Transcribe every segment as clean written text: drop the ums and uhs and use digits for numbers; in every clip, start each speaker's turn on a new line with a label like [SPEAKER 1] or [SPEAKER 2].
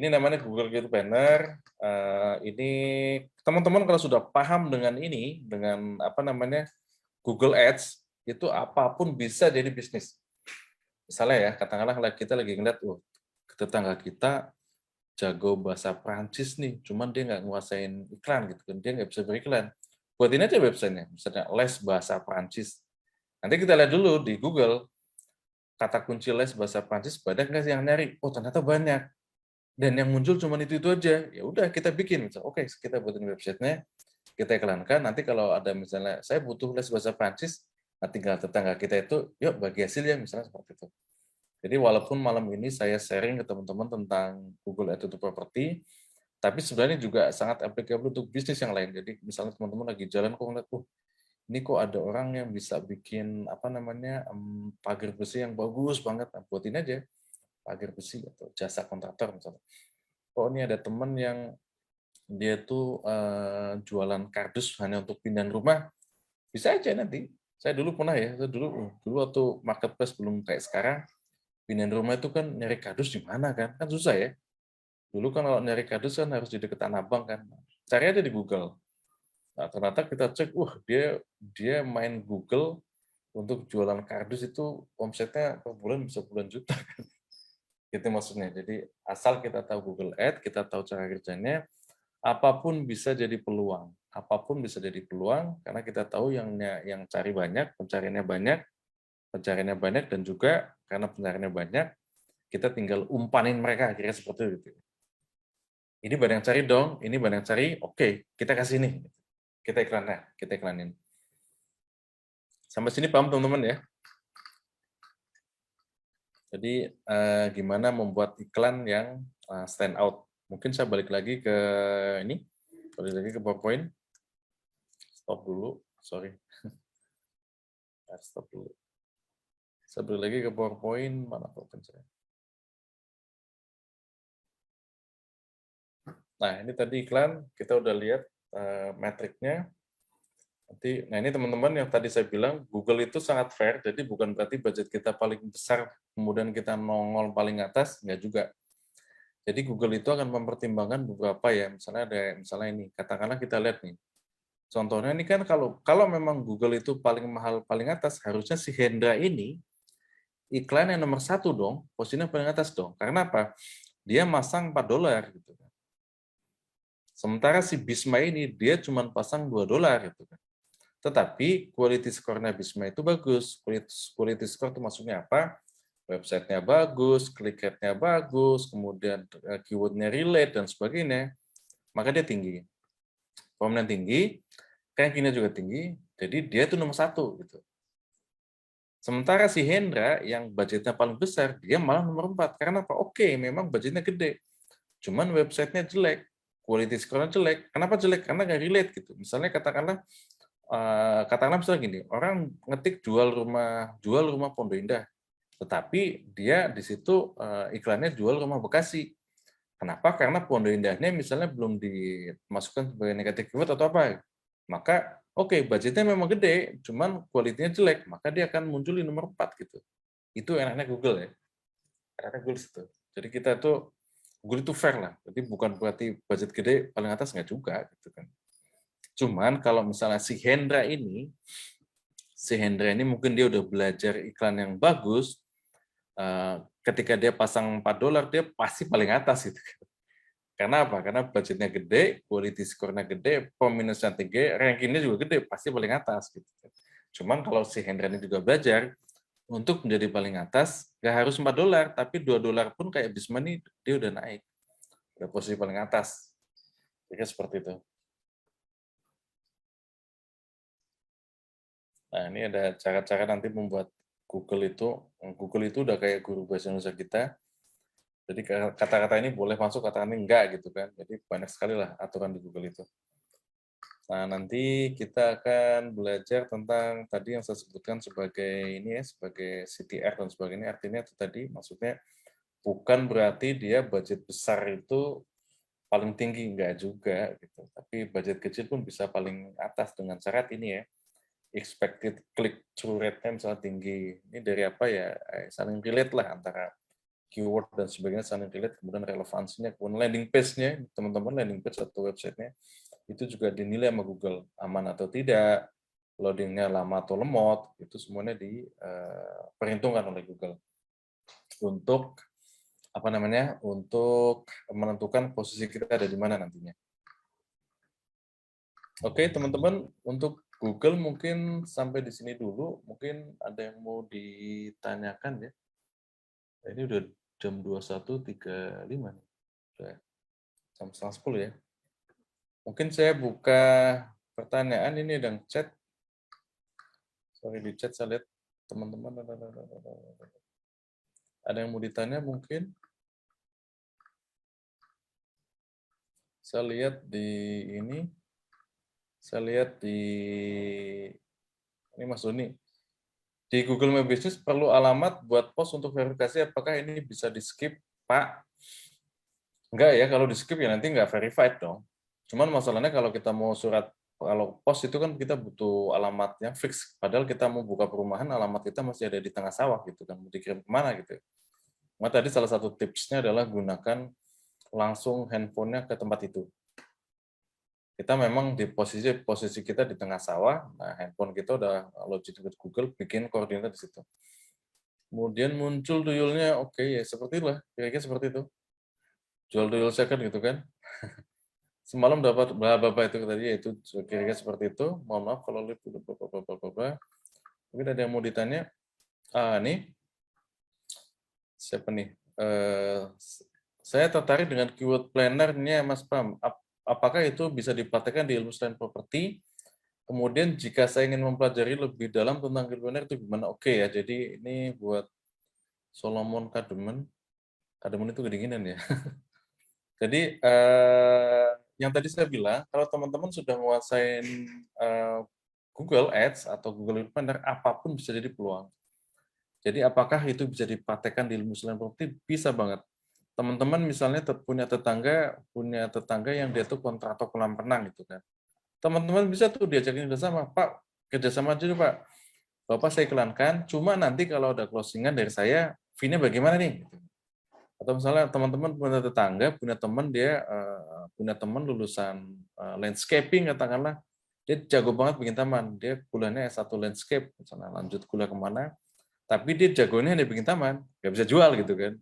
[SPEAKER 1] Ini namanya Google Keyword Planner. Ini teman-teman kalau sudah paham dengan ini, dengan apa namanya Google Ads, itu apapun bisa jadi bisnis. Misalnya ya, katakanlah kita lagi ngeliat, tetangga kita jago bahasa Prancis nih, cuman dia nggak nguasain iklan gitu kan, dia nggak bisa beriklan. Buatin aja websitenya, misalnya les bahasa Prancis. Nanti kita lihat dulu di Google, kata kunci les bahasa Prancis, banyak nggak sih yang nyari? Oh ternyata banyak. Dan yang muncul cuma itu aja. Ya udah kita bikin, misal, oke kita buatin websitenya, kita iklankan. Nanti kalau ada misalnya saya butuh les bahasa Prancis, nah tinggal tetangga kita itu, yuk bagi hasil ya misalnya seperti itu. Jadi walaupun malam ini saya sharing ke teman-teman tentang Google Ads untuk properti, tapi sebenarnya juga sangat applicable untuk bisnis yang lain. Jadi misalnya teman-teman lagi jalan kok ngeliat, ini kok ada orang yang bisa bikin apa namanya pagar besi yang bagus banget, nah, buatin aja pagar besi atau jasa kontraktor misalnya. Oh ini ada teman yang dia tuh jualan kardus hanya untuk pindahan rumah, bisa aja nanti. Saya dulu pernah ya, saya dulu waktu marketplace belum kayak sekarang, pindahan rumah itu kan nyari kardus di mana kan susah ya. Dulu kan kalau nyari kardus kan harus di dekat Tanah Abang kan. Cari aja di Google. Nah, ternyata kita cek, dia dia main Google untuk jualan kardus itu omsetnya per bulan bisa puluhan juta. Itu maksudnya. Jadi asal kita tahu Google Ads, kita tahu cara kerjanya, apapun bisa jadi peluang. Apapun bisa jadi peluang karena kita tahu yang cari banyak, pencariannya banyak dan juga karena pencariannya banyak, kita tinggal umpanin mereka kira seperti itu. Ini banyak yang cari dong, ini banyak yang cari, oke, kita kasih nih. Kita iklanin. Sampai sini paham teman-teman ya? Jadi gimana membuat iklan yang stand out. Mungkin saya balik lagi ke ini, balik lagi ke PowerPoint. Stop dulu, sorry. Stop dulu. Saya balik lagi ke PowerPoint, mana PowerPoint saya? Nah, ini tadi iklan, kita udah lihat metriknya. Nanti, nah ini teman-teman yang tadi saya bilang, Google itu sangat fair, jadi bukan berarti budget kita paling besar, kemudian kita nongol paling atas, enggak juga. Jadi Google itu akan mempertimbangkan beberapa ya, misalnya ini, katakanlah kita lihat nih, contohnya ini kan kalau memang Google itu paling mahal paling atas, harusnya si Hendra ini iklan yang nomor 1 dong, posisinya paling atas dong. Karena apa? Dia masang $4 gitu kan. Sementara si Bisma ini dia cuma pasang $2 gitu kan. Tetapi quality score-nya Bisma itu bagus. Quality score itu maksudnya apa? Website-nya bagus, click rate-nya bagus, kemudian keyword-nya relate dan sebagainya. Maka dia tinggi. Prominent tinggi, ranking-nya juga tinggi, jadi dia itu nomor 1 gitu. Sementara si Hendra yang budgetnya paling besar, dia malah nomor 4. Karena apa? Oke, memang budgetnya gede. Cuman websitenya jelek, quality score-nya jelek. Kenapa jelek? Karena nggak relate gitu. Misalnya katakanlah misalnya gini, orang ngetik jual rumah Pondok Indah, tetapi dia di situ iklannya jual rumah Bekasi. Kenapa? Karena Pondok Indahnya misalnya belum dimasukkan sebagai negatif keyword atau apa. Maka budgetnya memang gede, cuman kualitinya jelek, maka dia akan muncul di nomor 4 gitu. Itu enaknya Google ya. Enaknya Google itu. Jadi kita tuh Google itu fair lah. Jadi bukan berarti budget gede paling atas nggak juga gitu kan. Cuman kalau misalnya si Hendra ini mungkin dia udah belajar iklan yang bagus, ketika dia pasang $4 dia pasti paling atas gitu. Karena apa? Karena budgetnya gede, quality score-nya gede, peminusnya tinggi, ranking-nya juga gede, pasti paling atas gitu. Cuman kalau si Hendra ini juga belajar untuk menjadi paling atas, nggak harus $4, tapi $2 pun kayak Bisma nih dia udah naik, udah posisi paling atas. Jadi seperti itu. Nah, ini ada cara-cara nanti membuat Google itu udah kayak guru bahasa Indonesia kita. Jadi kata-kata ini boleh masuk, kata-kata ini enggak gitu kan. Jadi banyak sekali lah aturan di Google itu. Nah, nanti kita akan belajar tentang tadi yang saya sebutkan sebagai ini ya, sebagai CTR dan sebagainya. Artinya itu tadi maksudnya bukan berarti dia budget besar itu paling tinggi, enggak juga gitu. Tapi budget kecil pun bisa paling atas dengan syarat ini ya, expected click through rate-nya misalnya tinggi. Ini dari apa ya, saling relate lah antara keyword dan sebagainya saling relate, kemudian relevansinya, kemudian landing page-nya, teman-teman landing page atau website-nya itu juga dinilai sama Google aman atau tidak, loadingnya lama atau lemot, itu semuanya diperhitungkan oleh Google untuk apa namanya, untuk menentukan posisi kita ada di mana nantinya. Oke, teman-teman, untuk Google mungkin sampai di sini dulu. Mungkin ada yang mau ditanyakan ya. Ini udah jam 21.35 nih. Udah jam 9:30 ya. Mungkin saya buka pertanyaan ini dan chat. Sorry di chat saya lihat teman-teman ada yang mau ditanya mungkin. Saya lihat di ini. Saya lihat di ini Mas Doni. Di Google My Business perlu alamat buat post untuk verifikasi apakah ini bisa di-skip, Pak? Enggak ya, kalau di-skip ya nanti nggak verified dong. Cuman masalahnya kalau kita mau kalau post itu kan kita butuh alamatnya fix. Padahal kita mau buka perumahan, alamat kita masih ada di tengah sawah gitu kan, mau dikirim kemana gitu. Nah, tadi salah satu tipsnya adalah gunakan langsung handphonenya ke tempat itu. Kita memang di posisi kita di tengah sawah, nah handphone kita udah login ke Google, bikin koordinat di situ. Kemudian muncul tuyulnya, oke ya seperti itulah, kira-kira seperti itu. Jual tuyul second gitu kan. Semalam dapat bapak itu tadi, yaitu kira-kira seperti itu. Mohon maaf kalau live mungkin ada yang mau ditanya. Nih, siapa nih? Saya tertarik dengan keyword planner-nya Mas Pram. Apakah itu bisa dipraktekkan di ilmu selain properti? Kemudian jika saya ingin mempelajari lebih dalam tentang keyword planner itu gimana? Oke ya, jadi ini buat Solomon Kademen. Kademen itu kedinginan ya. Jadi yang tadi saya bilang, kalau teman-teman sudah menguasai Google Ads atau Google Planner, apapun bisa jadi peluang. Jadi apakah itu bisa dipraktekkan di ilmu selain properti? Bisa banget. Teman-teman misalnya punya tetangga yang dia tuh kontraktor kolam renang gitu kan. Teman-teman bisa tuh diajakin kerjasama, Pak, kerjasama aja Pak. Bapak saya iklankan, cuma nanti kalau ada closingan dari saya, fee-nya bagaimana nih? Atau misalnya teman-teman punya tetangga, punya teman lulusan landscaping katakanlah, dia jago banget bikin taman, dia kuliahnya S1 landscape, misalnya lanjut kuliah kemana, tapi dia jagonya hanya bikin taman, nggak bisa jual gitu kan.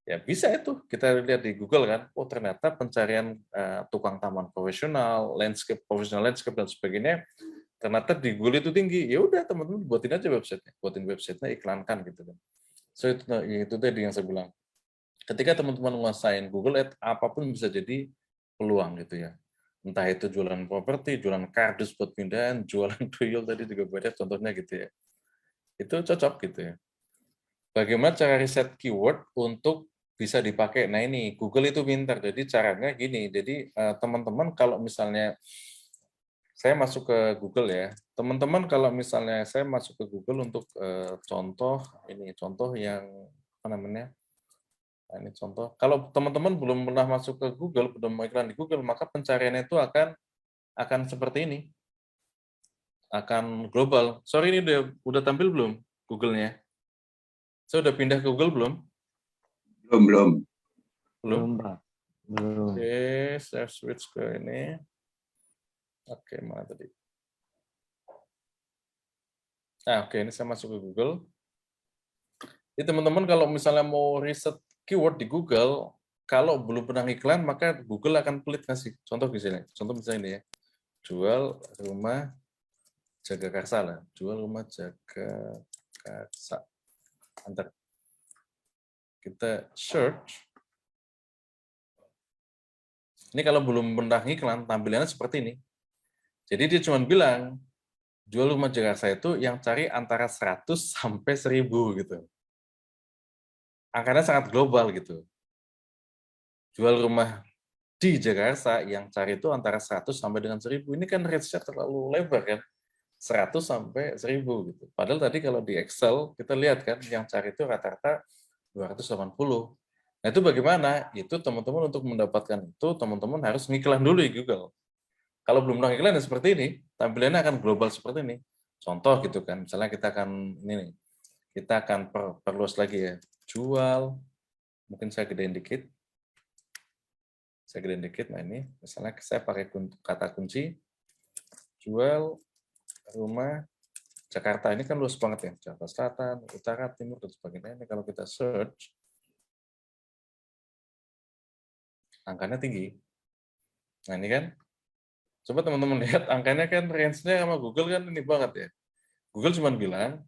[SPEAKER 1] Ya bisa itu, kita lihat di Google kan, oh ternyata pencarian tukang taman profesional, profesional landscape dan sebagainya, ternyata di Google itu tinggi. Ya udah teman-teman buatin aja website-nya, iklankan gitu kan. So itu tadi yang saya bilang. Ketika teman-teman menguasain Google Ads, apapun bisa jadi peluang gitu ya. Entah itu jualan properti, jualan kardus buat pindahan, jualan tuyul tadi juga banyak contohnya gitu ya. Itu cocok gitu ya. Bagaimana cara riset keyword untuk bisa dipakai? Nah ini, Google itu pintar. Jadi caranya gini, jadi teman-teman kalau misalnya saya masuk ke Google ya, teman-teman kalau misalnya saya masuk ke Google untuk contoh yang apa namanya, nah, ini contoh. Kalau teman-teman belum pernah masuk ke Google, belum iklan di Google, maka pencariannya itu akan seperti ini, akan global. Sorry ini udah tampil belum Google-nya? Saya udah pindah ke Google belum?
[SPEAKER 2] Belum.
[SPEAKER 1] Belum.
[SPEAKER 3] Pak. Belum.
[SPEAKER 1] Oke, saya switch ke ini. Oke, mana tadi? Nah, oke, ini saya masuk ke Google. Jadi teman-teman kalau misalnya mau riset keyword di Google, kalau belum pernah iklan, maka Google akan pelit ngasih. Contoh misalnya ini ya. Jual rumah Jagakarsa lah. Jual rumah Jagakarsa. Antar. Kita search. Ini kalau belum pernah iklan, tampilannya seperti ini. Jadi dia cuma bilang, jual rumah Jagakarsa itu yang cari antara 100 sampai 1000 gitu. Angkanya sangat global gitu. Jual rumah di Jakarta yang cari itu antara 100 sampai dengan 1000. Ini kan range-nya terlalu lebar kan. 100 sampai 1000 gitu. Padahal tadi kalau di Excel kita lihat kan yang cari itu rata-rata 280. Nah, itu bagaimana? Itu teman-teman untuk mendapatkan itu teman-teman harus ngiklan dulu di Google. Kalau belum pernah iklan ya seperti ini, tampilannya akan global seperti ini. Contoh gitu kan, misalnya kita akan perluas lagi ya. Jual Mungkin saya gedein dikit. Nah ini, misalnya saya pakai kata kunci, jual rumah Jakarta. Ini kan luas banget ya, Jakarta Selatan, Utara, Timur, dan sebagainya. Ini kalau kita search, angkanya tinggi. Nah ini kan, coba teman-teman lihat, angkanya kan range-nya sama Google kan ini banget ya. Google cuma bilang,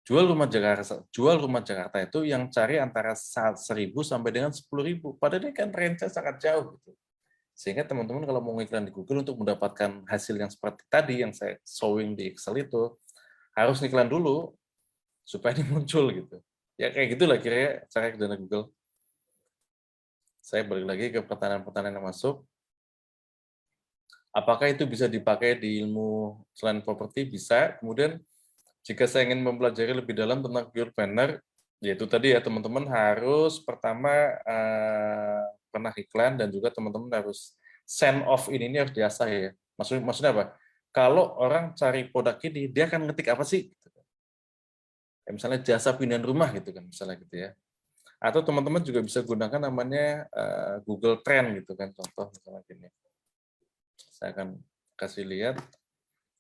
[SPEAKER 1] jual rumah Jakarta itu yang cari antara 1.000 sampai dengan 10.000. Padahal ini kan range-nya sangat jauh. Gitu. Sehingga teman-teman kalau mau iklan di Google untuk mendapatkan hasil yang seperti tadi yang saya showing di Excel itu, harus iklan dulu supaya ini muncul gitu. Ya kayak gitulah kira-kira cara kerja Google. Saya balik lagi ke pertanyaan-pertanyaan yang masuk. Apakah itu bisa dipakai di ilmu selain properti? Bisa. Kemudian jika saya ingin mempelajari lebih dalam tentang Google Planner, yaitu tadi ya teman-teman harus pertama pernah iklan dan juga teman-teman harus send off ini harus diasah ya. Maksudnya apa? Kalau orang cari produk ini, dia akan ngetik apa sih? Kayak misalnya jasa pindahan rumah gitu kan, misalnya gitu ya. Atau teman-teman juga bisa gunakan namanya Google Trend gitu kan, contoh misalnya gini. Saya akan kasih lihat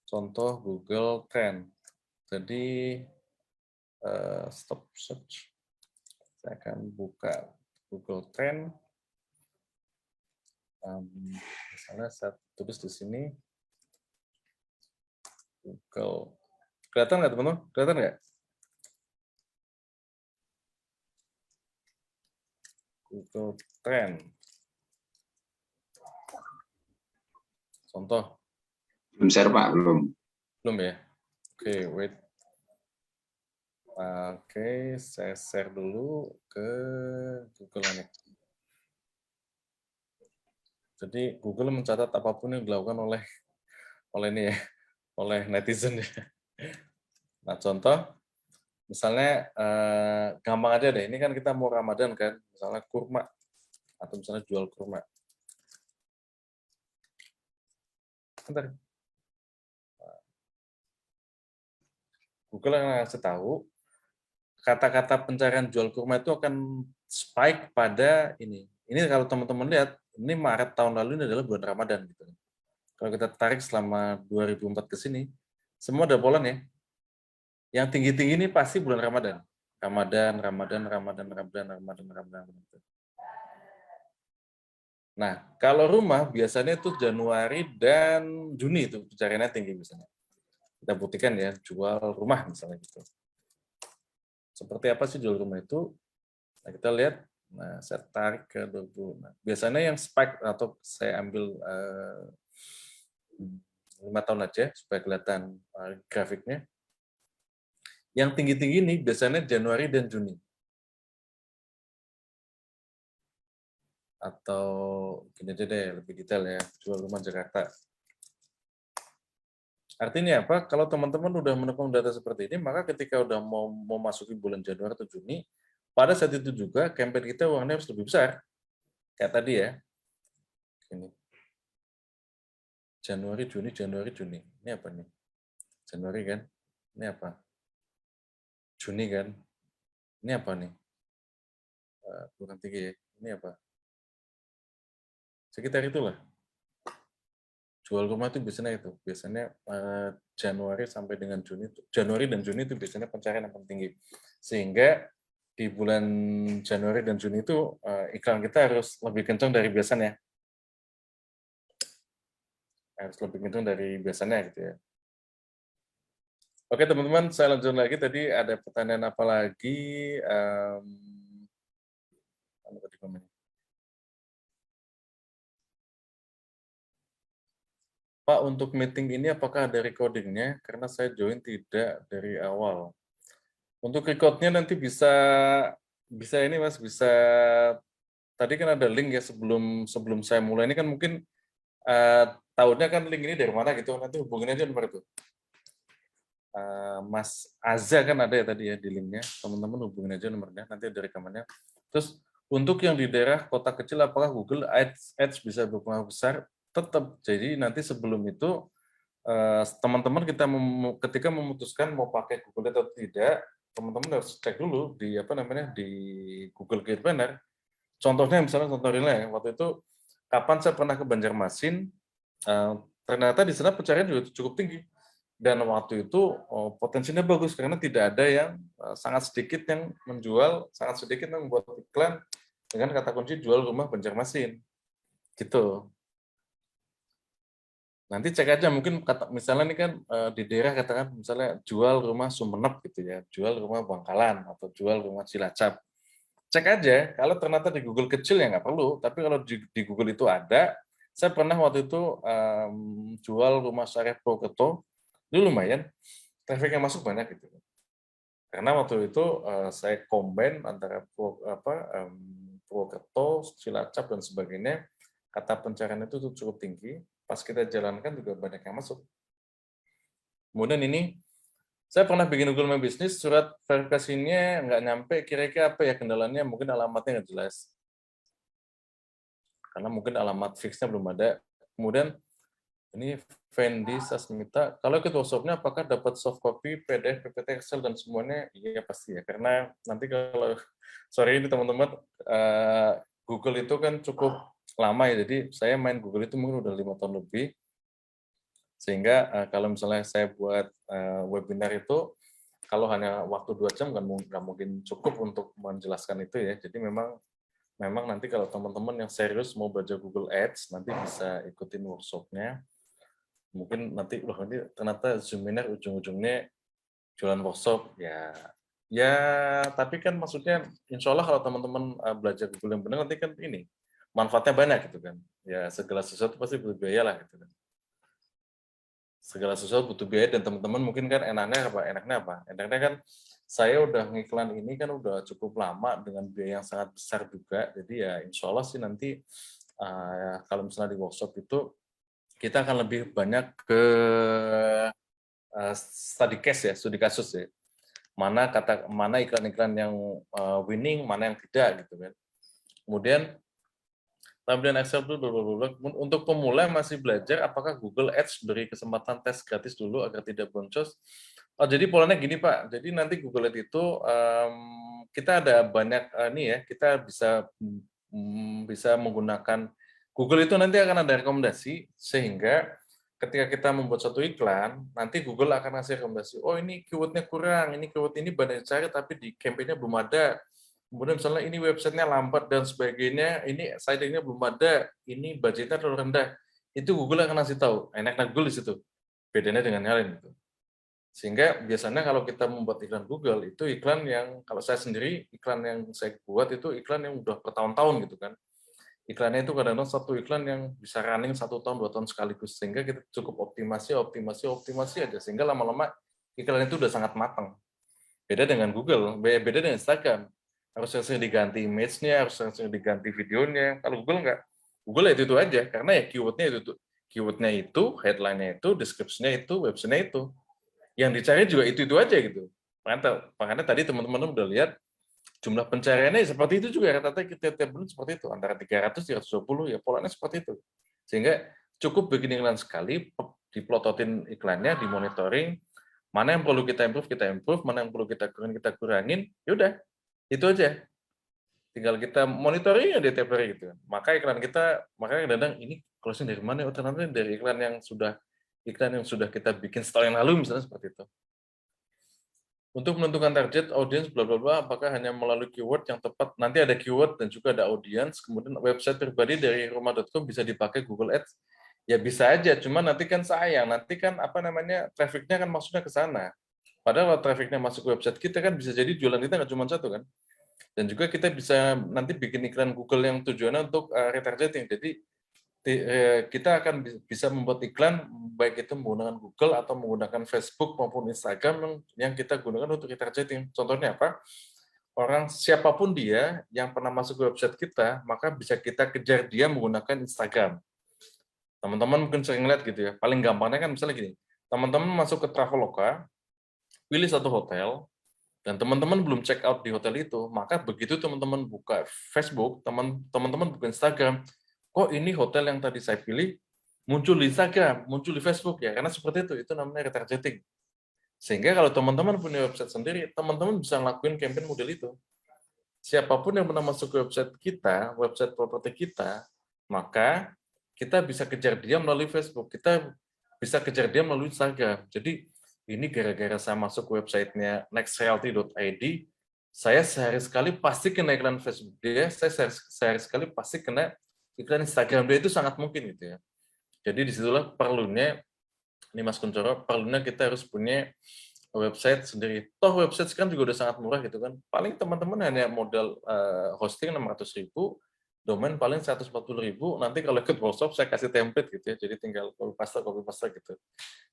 [SPEAKER 1] contoh Google Trend. Jadi stop search. Saya akan buka Google Trend. Misalnya saya tulis di sini Google. Kelihatan nggak teman-teman? Kelihatan nggak? Google Trend. Contoh.
[SPEAKER 2] Belum share Pak, belum.
[SPEAKER 1] Belum ya? Oke, wait. Oke, saya share dulu ke Google ini. Jadi Google mencatat apapun yang dilakukan oleh ini ya, oleh netizen ya. Nah, contoh, misalnya gampang aja deh. Ini kan kita mau Ramadan kan, misalnya kurma atau misalnya jual kurma. Bentar. Google akan ngasih tahu kata-kata pencarian jual kurma itu akan spike pada ini. Ini kalau teman-teman lihat, ini Maret tahun lalu ini adalah bulan Ramadan gitu. Kalau kita tarik selama 2004 ke sini, semua ada pola ya. Yang tinggi-tinggi ini pasti bulan Ramadan. Ramadan. Nah, kalau rumah biasanya itu Januari dan Juni itu pencariannya tinggi biasanya. Kita buktikan ya, jual rumah misalnya gitu. Seperti apa sih jual rumah itu? Nah, kita lihat, nah saya tarik ke 20. Nah, biasanya yang spike atau saya ambil 5 tahun aja supaya kelihatan grafiknya. Yang tinggi-tinggi ini biasanya Januari dan Juni. Atau gini aja deh, lebih detail ya, jual rumah Jakarta. Artinya apa? Kalau teman-teman udah menemukan data seperti ini, maka ketika udah mau masuki bulan Januari atau Juni, pada saat itu juga campaign kita uangnya harus lebih besar. Kayak tadi ya. Ini. Januari, Juni. Ini apa nih? Januari kan? Ini apa? Juni kan? Ini apa nih? Bukan 3 ya. Ini apa? Sekitar itulah. Jual rumah itu biasanya Januari sampai dengan Juni, Januari dan Juni itu biasanya pencarian yang paling tinggi. Sehingga di bulan Januari dan Juni itu iklan kita harus lebih kencang dari biasanya. Harus lebih kencang dari biasanya gitu ya. Oke teman-teman, saya lanjut lagi. Tadi ada pertanyaan apa lagi? Pak, untuk meeting ini apakah ada recordingnya? Karena saya join tidak dari awal. Untuk recordnya nanti bisa ini Mas, bisa tadi kan ada link ya sebelum saya mulai ini kan mungkin tahunnya kan link ini dari mana gitu, nanti hubungin aja nomor itu. Mas Azza kan ada ya tadi ya di linknya, teman-teman hubungin aja nomornya, nanti ada rekamannya. Terus untuk yang di daerah kota kecil apakah Google Ads bisa berpengaruh besar? Tetap. Jadi nanti sebelum itu teman-teman kita ketika memutuskan mau pakai Google atau tidak, teman-teman harus cek dulu di di Google Keyword Planner Contohnya misalnya contoh real ya, waktu itu kapan saya pernah ke Banjarmasin, ternyata di sana pencarian juga cukup tinggi. Dan waktu itu potensinya bagus karena tidak ada yang sangat sedikit yang menjual, sangat sedikit yang membuat iklan dengan kata kunci jual rumah Banjarmasin. Gitu. Nanti cek aja mungkin misalnya ini kan di daerah katakan misalnya jual rumah Sumenep gitu ya, jual rumah Bangkalan atau jual rumah Cilacap. Cek aja, kalau ternyata di Google kecil ya nggak perlu, tapi kalau di Google itu ada, saya pernah waktu itu jual rumah Syarif Purwokerto, itu lumayan, traffic yang masuk banyak gitu. Karena waktu itu saya combine antara Purwokerto, Cilacap dan sebagainya, kata pencarian itu cukup tinggi. Pas kita jalankan juga banyak yang masuk. Kemudian ini saya pernah bikin Google My Business, surat verifikasinya nggak nyampe, kira-kira apa ya kendalanya, mungkin alamatnya nggak jelas. Karena mungkin alamat fixnya belum ada. Kemudian ini Fendi Sasmita, kalau ikut workshopnya apakah dapat soft copy, PDF, PPT, Excel, dan semuanya? Iya pasti ya, karena nanti kalau, sorry ini teman-teman, Google itu kan cukup lama ya, jadi saya main Google itu mungkin udah 5 tahun lebih, sehingga kalau misalnya saya buat webinar itu, kalau hanya waktu 2 jam nggak mungkin cukup untuk menjelaskan itu ya, jadi memang nanti kalau teman-teman yang serius mau belajar Google Ads, nanti bisa ikutin workshopnya. Mungkin nanti, loh ini ternyata seminar ujung-ujungnya jualan workshop, ya tapi kan maksudnya insya Allah kalau teman-teman belajar Google yang benar, nanti kan ini, manfaatnya banyak gitu kan. Ya segala sesuatu pasti butuh biaya lah gitu kan. Segala sesuatu butuh biaya dan teman-teman mungkin kan enaknya apa? Enaknya kan saya udah ngiklan ini kan udah cukup lama dengan biaya yang sangat besar juga, jadi ya insya Allah sih nanti kalau misalnya di workshop itu kita akan lebih banyak ke study case ya, studi kasus ya. Mana iklan-iklan yang winning, mana yang tidak gitu kan. Kemudian tampilan Excel dulu. Untuk pemula masih belajar, apakah Google Ads beri kesempatan tes gratis dulu agar tidak boncos? Oh, jadi polanya gini Pak, jadi nanti Google Ads itu kita ada banyak kita bisa menggunakan Google itu nanti akan ada rekomendasi sehingga ketika kita membuat satu iklan, nanti Google akan ngasih rekomendasi, oh ini keyword-nya kurang, ini keyword ini banyak dicari tapi di campaign-nya belum ada. Kemudian misalnya ini websitenya lambat dan sebagainya, ini sidingnya belum ada, ini budgetnya terlalu rendah. Itu Google akan ngasih tahu, enaknya Google di situ. Bedanya dengan yang lain gitu. Sehingga biasanya kalau kita membuat iklan Google, itu iklan yang, kalau saya sendiri, iklan yang saya buat itu iklan yang udah bertahun-tahun gitu kan. Iklannya itu kadang-kadang satu iklan yang bisa running 1 tahun, 2 tahun sekaligus. Sehingga kita cukup optimasi aja. Sehingga lama-lama iklan itu udah sangat matang. Beda dengan Google, beda dengan Instagram. Harus sering diganti image-nya, harus sering diganti videonya. Kalau Google enggak. Google ya itu aja, karena ya keyword-nya itu. Keyword-nya itu, headline-nya itu, description-nya itu, website-nya itu. Yang dicari juga itu aja gitu. Makanya tadi teman-teman udah lihat jumlah pencariannya seperti itu juga, rata-rata kita tiap bulan seperti itu, antara 300 320 ya polanya seperti itu. Sehingga cukup bikin iklan sekali, diplototin iklannya, dimonitoring, mana yang perlu kita improve, mana yang perlu kita kurangin, ya udah, itu aja. Tinggal kita monitoring ya di tiap hari gitu. Maka iklan kita, makanya kadang ini closing dari mana? Oh, ternyata dari iklan yang sudah kita bikin setahun yang lalu misalnya seperti itu. Untuk menentukan target audiens bla bla bla, apakah hanya melalui keyword yang tepat? Nanti ada keyword dan juga ada audiens. Kemudian website pribadi dari rumah.com bisa dipakai Google Ads. Ya bisa aja, cuma nanti kan sayang, nanti kan trafficnya kan maksudnya ke sana. Padahal kalau trafficnya masuk ke website kita kan bisa jadi jualan kita nggak cuma satu kan. Dan juga kita bisa nanti bikin iklan Google yang tujuannya untuk retargeting. Jadi kita akan bisa membuat iklan baik itu menggunakan Google atau menggunakan Facebook maupun Instagram yang kita gunakan untuk retargeting. Contohnya apa? Orang siapapun dia yang pernah masuk ke website kita, maka bisa kita kejar dia menggunakan Instagram. Teman-teman mungkin sering lihat gitu ya. Paling gampangnya kan misalnya gini, teman-teman masuk ke Traveloka, pilih satu hotel, dan teman-teman belum check out di hotel itu, maka begitu teman-teman buka Facebook, teman-teman buka Instagram, kok ini hotel yang tadi saya pilih muncul di Instagram, muncul di Facebook ya, karena seperti itu namanya retargeting. Sehingga kalau teman-teman punya website sendiri, teman-teman bisa ngelakuin campaign model itu. siapapun yang pernah masuk ke website kita, website properti kita, maka kita bisa kejar dia melalui Facebook, kita bisa kejar dia melalui Instagram. Jadi ini gara-gara saya masuk websitenya nextrealty.id, saya sehari sekali pasti kena iklan Facebook dia, saya sehari sekali pasti kena iklan Instagram dia, itu sangat mungkin gitu ya. Jadi disitulah perlunya, ini Mas Kuncoro, perlunya kita harus punya website sendiri. Toh website sekarang juga udah sangat murah gitu kan. Paling teman-teman hanya modal hosting 600.000, domain paling 140.000. Nanti kalau ikut workshop saya kasih template gitu ya. Jadi tinggal copy paste gitu.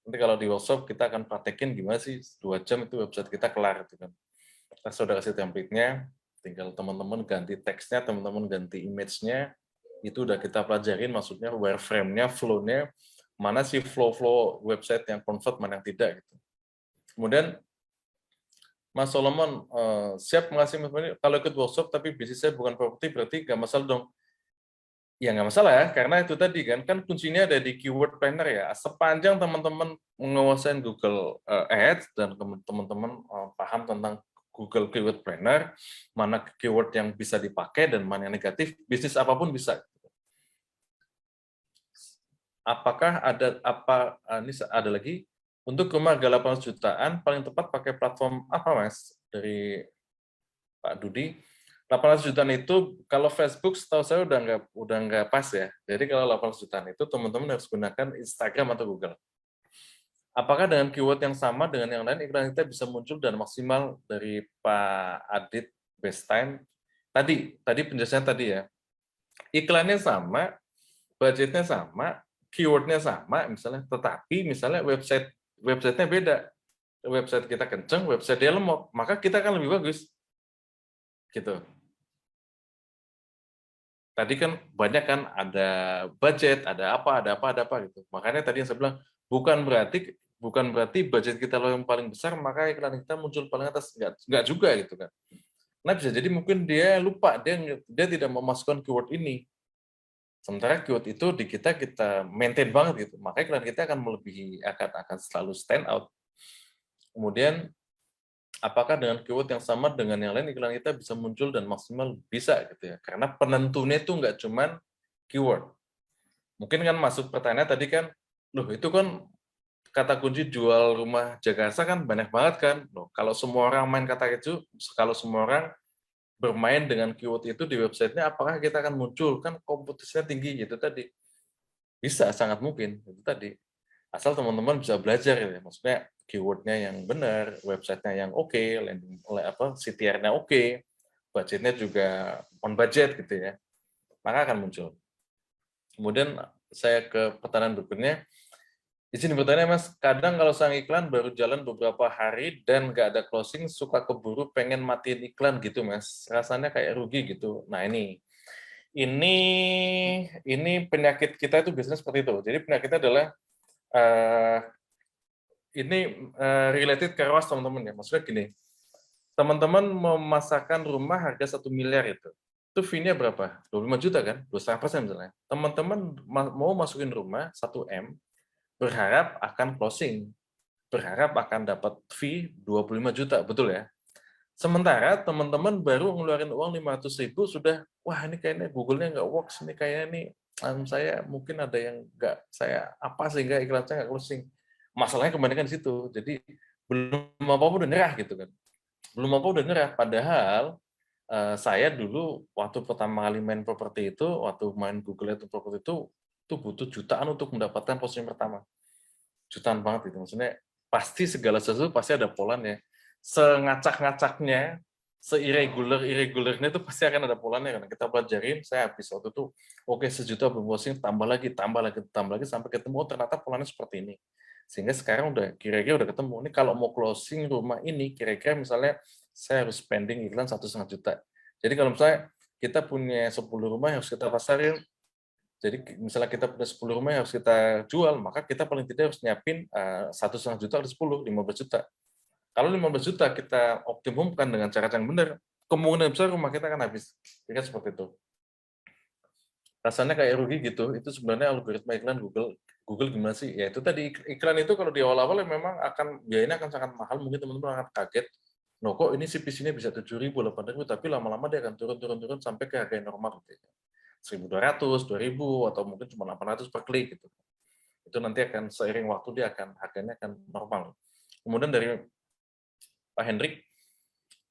[SPEAKER 1] Nanti kalau di workshop kita akan praktekin gimana sih 2 jam itu website kita kelar gitu kan. Kita sudah kasih template-nya, tinggal teman-teman ganti teksnya, teman-teman ganti image-nya, itu udah kita pelajarin, maksudnya wireframe-nya, flow-nya, mana sih flow-flow website yang convert, mana yang tidak gitu. Kemudian Mas Solomon siap mengasih kalau ikut workshop tapi bisnisnya bukan properti, berarti nggak masalah dong. Ya nggak masalah ya, karena itu tadi kan kuncinya ada di keyword planner ya. Sepanjang teman-teman menguasai Google Ads dan teman-teman paham tentang Google Keyword Planner, mana keyword yang bisa dipakai dan mana yang negatif, bisnis apapun bisa. Apakah ada ini ada lagi untuk rumah harga 800 jutaan paling tepat pakai platform apa Mas dari Pak Dudi? 800 jutaan itu kalau Facebook setahu saya udah nggak pas ya. Jadi kalau 800 jutaan itu teman-teman harus gunakan Instagram atau Google. Apakah dengan keyword yang sama dengan yang lain iklan kita bisa muncul dan maksimal dari Pak Adit Best Time? Tadi penjelasannya tadi ya. Iklannya sama, budgetnya sama, keywordnya sama misalnya, tetapi misalnya websitenya beda. Website kita kenceng, website dia lemot, maka kita akan lebih bagus. Gitu. Tadi kan banyak kan ada budget, ada apa gitu. Makanya tadi yang saya bilang bukan berarti budget kita yang paling besar maka iklan kita muncul paling atas, enggak juga gitu kan. Nah bisa jadi mungkin dia lupa, dia tidak memasukkan keyword ini. Sementara keyword itu di kita maintain banget gitu. Maka iklan kita akan melebihi, akan selalu stand out. Kemudian apakah dengan keyword yang sama dengan yang lain iklan kita bisa muncul dan maksimal? Bisa gitu ya. Karena penentunya itu nggak cuman keyword. Mungkin kan masuk pertanyaan tadi kan, loh itu kan kata kunci jual rumah Jakarta kan banyak banget kan. Loh, kalau semua orang main kata itu, kalau semua orang bermain dengan keyword itu di websitenya, apakah kita akan muncul? Kan kompetisinya tinggi gitu tadi. Bisa, sangat mungkin. Itu tadi. Asal teman-teman bisa belajar ya. Maksudnya keywordnya yang benar, websitenya yang oke, landing CTR-nya oke, budgetnya juga on budget gitu ya. Maka akan muncul. Kemudian saya ke pertanyaan berikutnya. Izin bertanya Mas, kadang kalau sang iklan baru jalan beberapa hari dan nggak ada closing, suka keburu pengen matiin iklan gitu Mas. Rasanya kayak rugi gitu. Nah ini penyakit kita itu biasanya seperti itu. Jadi penyakitnya adalah uh, ini related ke ROAS teman-teman ya. Maksudnya gini, teman-teman memasarkan rumah harga 1 miliar itu fee-nya berapa? 25 juta kan? 2,5% misalnya. Teman-teman mau masukin rumah 1 M, berharap akan closing, berharap akan dapat fee 25 juta, betul ya? Sementara teman-teman baru ngeluarin uang 500.000 sudah, wah ini kayaknya Google-nya nggak works, ini kayaknya nih saya mungkin ada yang nggak saya apa sehingga iklan saya nggak closing. Masalahnya kebanyakan di situ, jadi belum apa-apa udah nyerah gitu kan. Belum apa udah nyerah, padahal saya dulu waktu pertama kali main properti itu, waktu main Google itu properti itu butuh jutaan untuk mendapatkan posisi pertama. Jutaan banget itu, maksudnya pasti segala sesuatu pasti ada polanya. Sengacak-ngacaknya, se-irregular-irregularnya itu pasti akan ada polanya. Karena kita pelajarin, saya habis waktu itu, oke 1 juta belum closing, tambah lagi, sampai ketemu, oh ternyata polanya seperti ini. Sehingga sekarang udah kira-kira udah ketemu. Ini kalau mau closing rumah ini, kira-kira misalnya saya harus spending iklan 1,5 juta. Jadi kalau misalnya kita punya 10 rumah yang harus kita pasarin, jadi misalnya kita punya 10 rumah yang harus kita jual, maka kita paling tidak harus nyiapin 1,5 juta atau 10, 15 juta. Kalau 15 juta kita optimumkan dengan cara yang benar, kemungkinan besar rumah kita akan habis. Kira seperti itu. Rasanya kayak rugi gitu, itu sebenarnya algoritma iklan Google. Google gimana sih? Ya itu tadi iklan itu kalau di awal-awal memang biayanya akan sangat mahal, mungkin teman-teman akan kaget. Loh kok ini CPC-nya bisa 7.000, 8.000, tapi lama-lama dia akan turun sampai ke harga yang normal gitu ya. 1.200, 2.000, atau mungkin cuma 800 per klik gitu. Itu nanti akan seiring waktu dia akan harganya akan normal. Kemudian dari Pak Hendrik,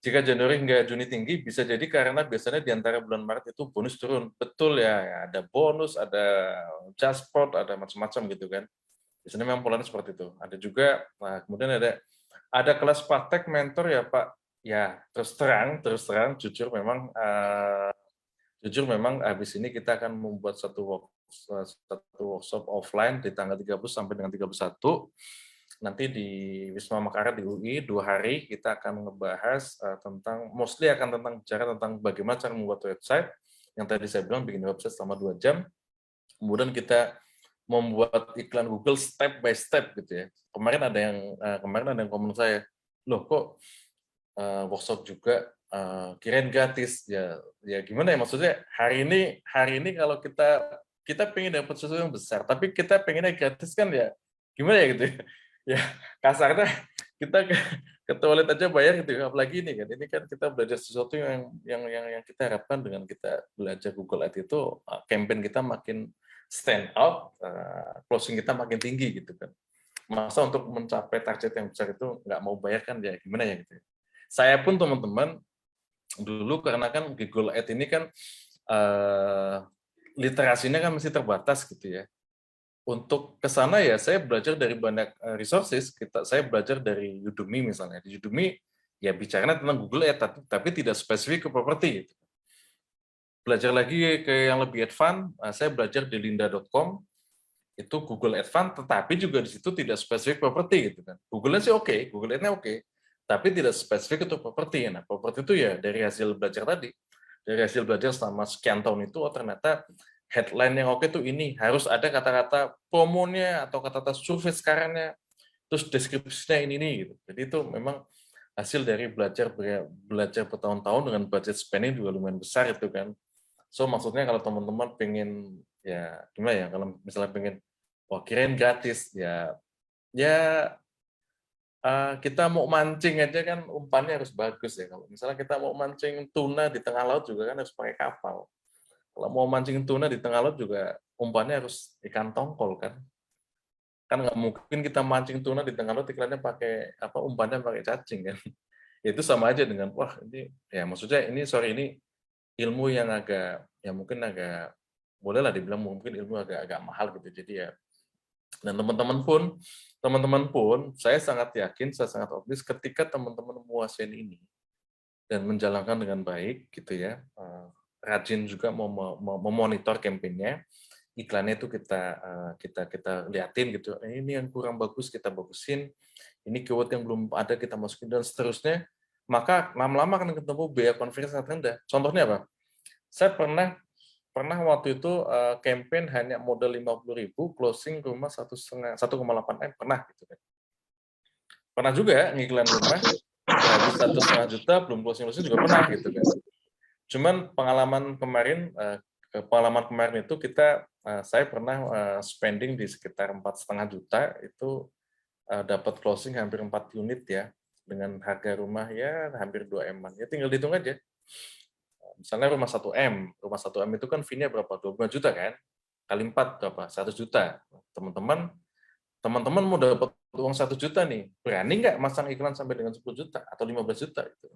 [SPEAKER 1] jika Januari hingga Juni tinggi, bisa jadi karena biasanya di antara bulan Maret itu bonus turun. Betul ya, ada bonus, ada jackpot, ada macam-macam gitu kan. Biasanya memang polanya seperti itu. Ada juga, nah kemudian ada kelas praktek mentor ya Pak. Ya terus terang, jujur memang habis ini kita akan membuat satu workshop offline di tanggal 30 sampai dengan 31. Nanti di Wisma Makara di UI 2 hari kita akan ngebahas mostly akan bicara tentang bagaimana cara membuat website. Yang tadi saya bilang bikin website selama 2 jam. Kemudian kita membuat iklan Google step by step gitu ya. Kemarin ada yang komen saya, loh kok workshop juga kirain gratis ya gimana ya, maksudnya hari ini kalau kita pengen dapat sesuatu yang besar tapi kita pengennya gratis kan ya gimana ya gitu ya. Ya kasarnya kita ke toilet aja bayar gitu ya, apalagi ini kan kita belajar sesuatu yang kita harapkan dengan kita belajar Google Ads itu campaign kita makin stand out, closing kita makin tinggi gitu kan. Masa untuk mencapai target yang besar itu nggak mau bayar kan ya gimana ya gitu ya. Saya pun teman-teman dulu karena kan Google Ads ini kan literasinya kan masih terbatas gitu ya. Untuk ke sana ya saya belajar dari banyak resources. Saya belajar dari Udemy misalnya. Di Udemy ya bicaranya tentang Google Ads tapi tidak spesifik ke properti. Gitu. Belajar lagi ke yang lebih advance, saya belajar di lynda.com itu Google Advance, tetapi juga di situ tidak spesifik properti gitu kan. Google-nya sih oke, Google Ads-nya oke, tapi tidak spesifik untuk properti. Nah, properti itu ya dari hasil belajar tadi. Dari hasil belajar selama sekian tahun itu, oh ternyata headline yang oke tuh ini, harus ada kata-kata promonya atau kata-kata survei sekarangnya, terus deskripsinya ini gitu. Jadi itu memang hasil dari belajar bertahun-tahun dengan budget spending juga lumayan besar itu kan. So maksudnya kalau teman-teman pengen ya gimana ya, kalau misalnya pengen wah kirain gratis ya kita mau mancing aja kan umpannya harus bagus ya. Kalau misalnya kita mau mancing tuna di tengah laut juga kan harus pakai kapal. Kalau mau mancing tuna di tengah laut juga umpannya harus ikan tongkol kan. Kan nggak mungkin kita mancing tuna di tengah laut iklannya pakai umpannya pakai cacing kan. Ya itu sama aja dengan wah ini ya maksudnya ini ilmu yang agak ya mungkin agak bolehlah dibilang mungkin ilmu agak mahal gitu. Jadi ya dan teman-teman pun saya sangat yakin, saya sangat optimis ketika teman-teman menguasai ini dan menjalankan dengan baik gitu ya. Rajin juga memonitor kampanye, iklannya itu kita liatin gitu. Ini yang kurang bagus kita bagusin, ini keyword yang belum ada kita masukin dan seterusnya. Maka lama-lama akan ketemu biaya konversi sangat rendah. Contohnya apa? Saya pernah waktu itu campaign hanya modal 50.000 closing rumah 1,5 1,8 M pernah gitu kan. Pernah juga ngiklan rumah udah habis 1,5 juta belum closing juga pernah gitu kan. Cuman pengalaman kemarin itu saya pernah spending di sekitar 4,5 juta itu dapat closing hampir 4 unit ya dengan harga rumah ya hampir 2 M-an. Ya tinggal dihitung aja. Misalnya rumah 1 M itu kan fee-nya berapa? 25 juta kan? Kali 4 berapa? 100 juta. Teman-teman mau dapat uang 1 juta nih, berani nggak masang iklan sampai dengan 10 juta atau 15 juta? Gitu.